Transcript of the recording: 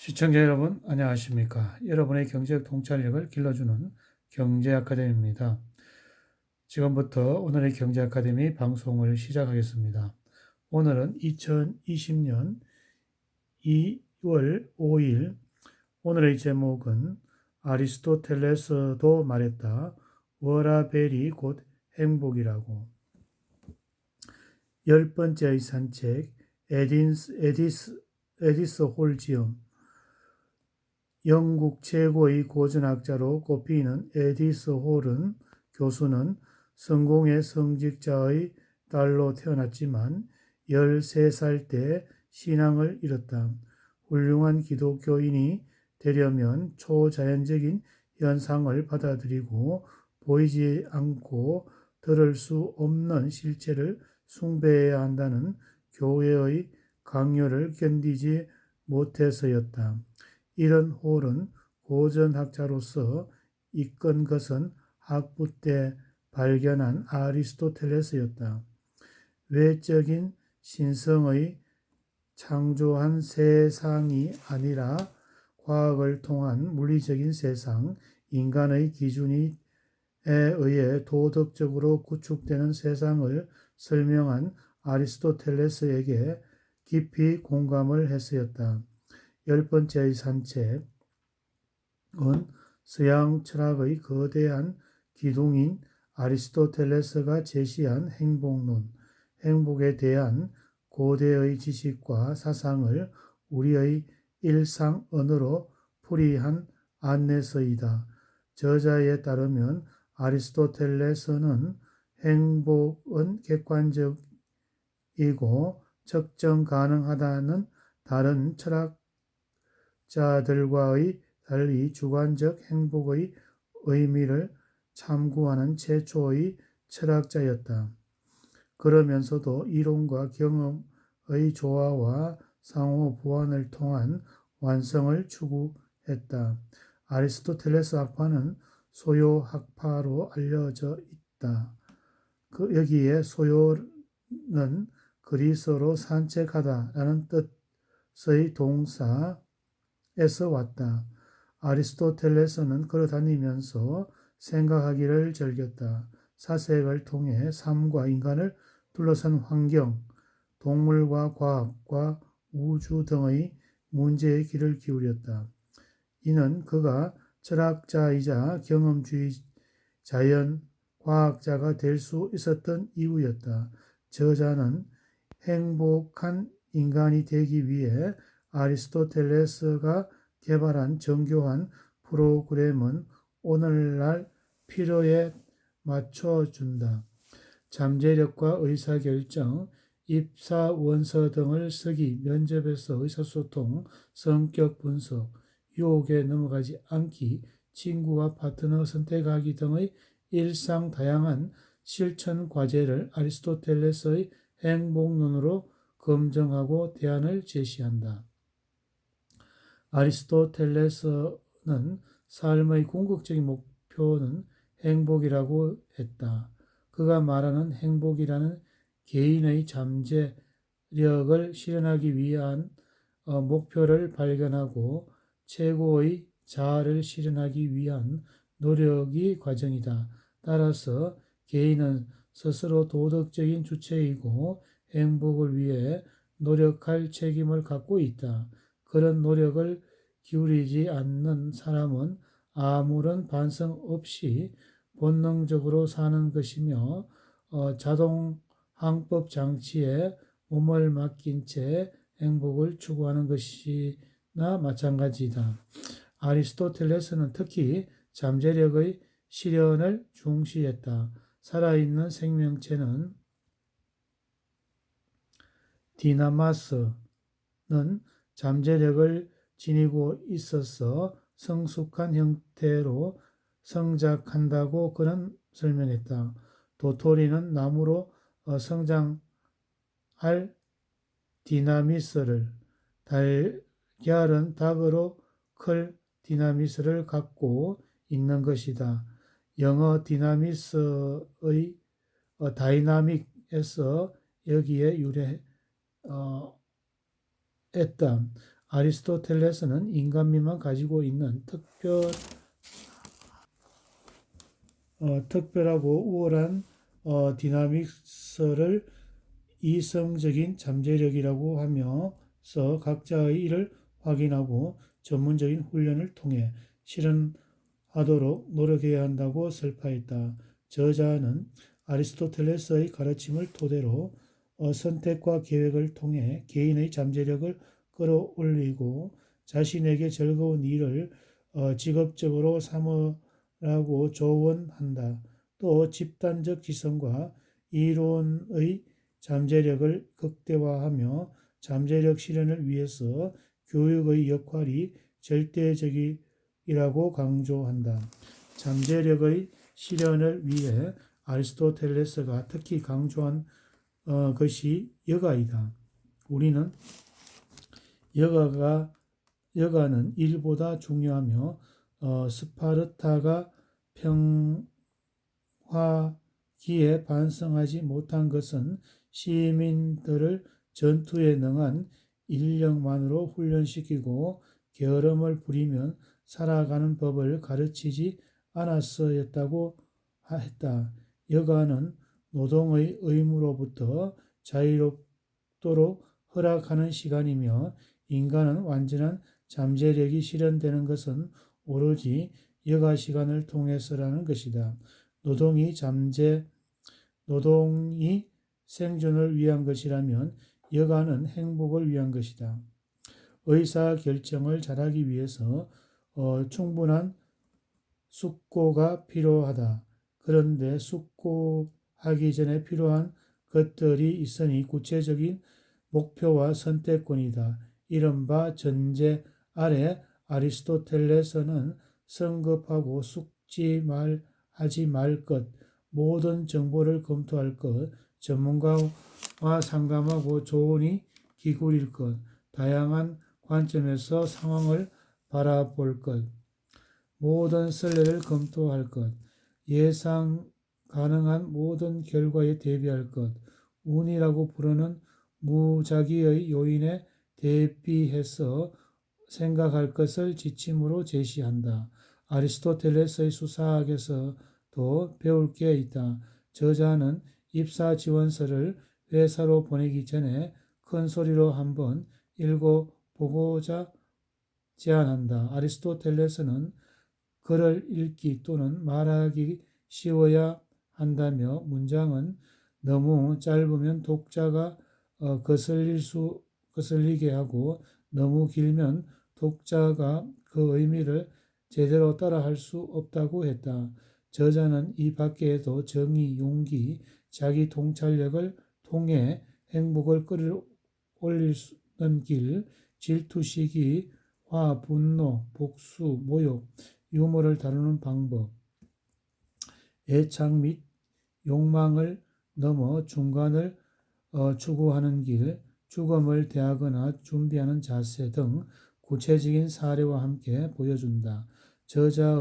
시청자 여러분, 안녕하십니까? 여러분의 경제적 통찰력을 길러주는 경제 아카데미입니다. 지금부터 오늘의 경제 아카데미 방송을 시작하겠습니다. 오늘은 2020년 2월 5일, 오늘의 제목은 아리스토텔레스도 말했다. 워라벨이 곧 행복이라고. 10번째의 산책, 에디스 홀지엄. 영국 최고의 고전학자로 꼽히는 에디스 홀은 교수는 성공의 성직자의 딸로 태어났지만 13살 때 신앙을 잃었다. 훌륭한 기독교인이 되려면 초자연적인 현상을 받아들이고 보이지 않고 들을 수 없는 실체를 숭배해야 한다는 교회의 강요를 견디지 못해서였다. 이런 홀은 고전학자로서 이끈 것은 학부 때 발견한 아리스토텔레스였다. 외적인 신성의 창조한 세상이 아니라 과학을 통한 물리적인 세상, 인간의 기준에 의해 도덕적으로 구축되는 세상을 설명한 아리스토텔레스에게 깊이 공감을 했었다. 10번째의 산책은 서양 철학의 거대한 기둥인 아리스토텔레스가 제시한 행복론, 행복에 대한 고대의 지식과 사상을 우리의 일상 언어로 풀이한 안내서이다. 저자에 따르면 아리스토텔레스는 행복은 객관적이고 측정 가능하다는 다른 철학자들과의 달리 주관적 행복의 의미를 참고하는 최초의 철학자였다. 그러면서도 이론과 경험의 조화와 상호 보완을 통한 완성을 추구했다. 아리스토텔레스 학파는 소요 학파로 알려져 있다. 여기에 소요는 그리스어로 산책하다라는 뜻의 동사에서 왔다. 아리스토텔레스는 걸어다니면서 생각하기를 즐겼다. 사색을 통해 삶과 인간을 둘러싼 환경, 동물과 과학과 우주 등의 문제에 귀를 기울였다. 이는 그가 철학자이자 경험주의 자연 과학자가 될 수 있었던 이유였다. 저자는 행복한 인간이 되기 위해 아리스토텔레스가 개발한 정교한 프로그램은 오늘날 필요에 맞춰준다. 잠재력과 의사결정, 입사원서 등을 쓰기, 면접에서 의사소통, 성격 분석, 유혹에 넘어가지 않기, 친구와 파트너 선택하기 등의 일상 다양한 실천 과제를 아리스토텔레스의 행복론으로 검증하고 대안을 제시한다. 아리스토텔레스는 삶의 궁극적인 목표는 행복이라고 했다. 그가 말하는 행복이라는 개인의 잠재력을 실현하기 위한 목표를 발견하고 최고의 자아를 실현하기 위한 노력이 과정이다. 따라서 개인은 스스로 도덕적인 주체이고 행복을 위해 노력할 책임을 갖고 있다. 그런 노력을 기울이지 않는 사람은 아무런 반성 없이 본능적으로 사는 것이며 자동 항법 장치에 몸을 맡긴 채 행복을 추구하는 것이나 마찬가지다. 아리스토텔레스는 특히 잠재력의 실현을 중시했다. 살아있는 생명체는 디나마스는 잠재력을 지니고 있어서 성숙한 형태로 성장한다고 그는 설명했다. 도토리는 나무로 성장할 디나미스를, 달걀은 닭으로 클 디나미스를 갖고 있는 것이다. 영어 디나미스의 다이나믹에서 여기에 유래했다. 아리스토텔레스는 인간미만 가지고 있는 특별하고 우월한 디나믹스를 이성적인 잠재력이라고 하면서 각자의 일을 확인하고 전문적인 훈련을 통해 실현하도록 노력해야 한다고 설파했다. 저자는 아리스토텔레스의 가르침을 토대로 선택과 계획을 통해 개인의 잠재력을 끌어올리고 자신에게 즐거운 일을 직업적으로 삼으라고 조언한다. 또 집단적 지성과 이론의 잠재력을 극대화하며 잠재력 실현을 위해서 교육의 역할이 절대적이라고 강조한다. 잠재력의 실현을 위해 아리스토텔레스가 특히 강조한 것이 여가이다. 우리는 여가는 일보다 중요하며 스파르타가 평화기에 반성하지 못한 것은 시민들을 전투에 능한 인력만으로 훈련시키고 게으름을 부리면 살아가는 법을 가르치지 않았어였다고 했다. 여가는 노동의 의무로부터 자유롭도록 허락하는 시간이며 인간은 완전한 잠재력이 실현되는 것은 오로지 여가 시간을 통해서라는 것이다. 노동이 생존을 위한 것이라면 여가는 행복을 위한 것이다. 의사결정을 잘하기 위해서 충분한 숙고가 필요하다. 그런데 숙고하기 전에 필요한 것들이 있으니 구체적인 목표와 선택권이다. 이른바 전제 아래 아리스토텔레스는 성급하고 하지 말 것, 모든 정보를 검토할 것, 전문가와 상담하고 조언이 기울일 것, 다양한 관점에서 상황을 바라볼 것, 모든 선례를 검토할 것, 예상 가능한 모든 결과에 대비할 것, 운이라고 부르는 무작위의 요인에 대비해서 생각할 것을 지침으로 제시한다. 아리스토텔레스의 수사학에서도 배울 게 있다. 저자는 입사 지원서를 회사로 보내기 전에 큰 소리로 한번 읽어보고자 제안한다. 아리스토텔레스는 글을 읽기 또는 말하기 쉬워야 한다며 문장은 너무 짧으면 독자가 거슬리게 하고 너무 길면 독자가 그 의미를 제대로 따라할 수 없다고 했다. 저자는 이 밖에도 정의, 용기, 자기 통찰력을 통해 행복을 끌어올리는 길, 질투, 시기, 화, 분노, 복수, 모욕, 유머를 다루는 방법, 애착 및 욕망을 넘어 중간을 추구하는 길, 죽음을 대하거나 준비하는 자세 등 구체적인 사례와 함께 보여준다. 저자의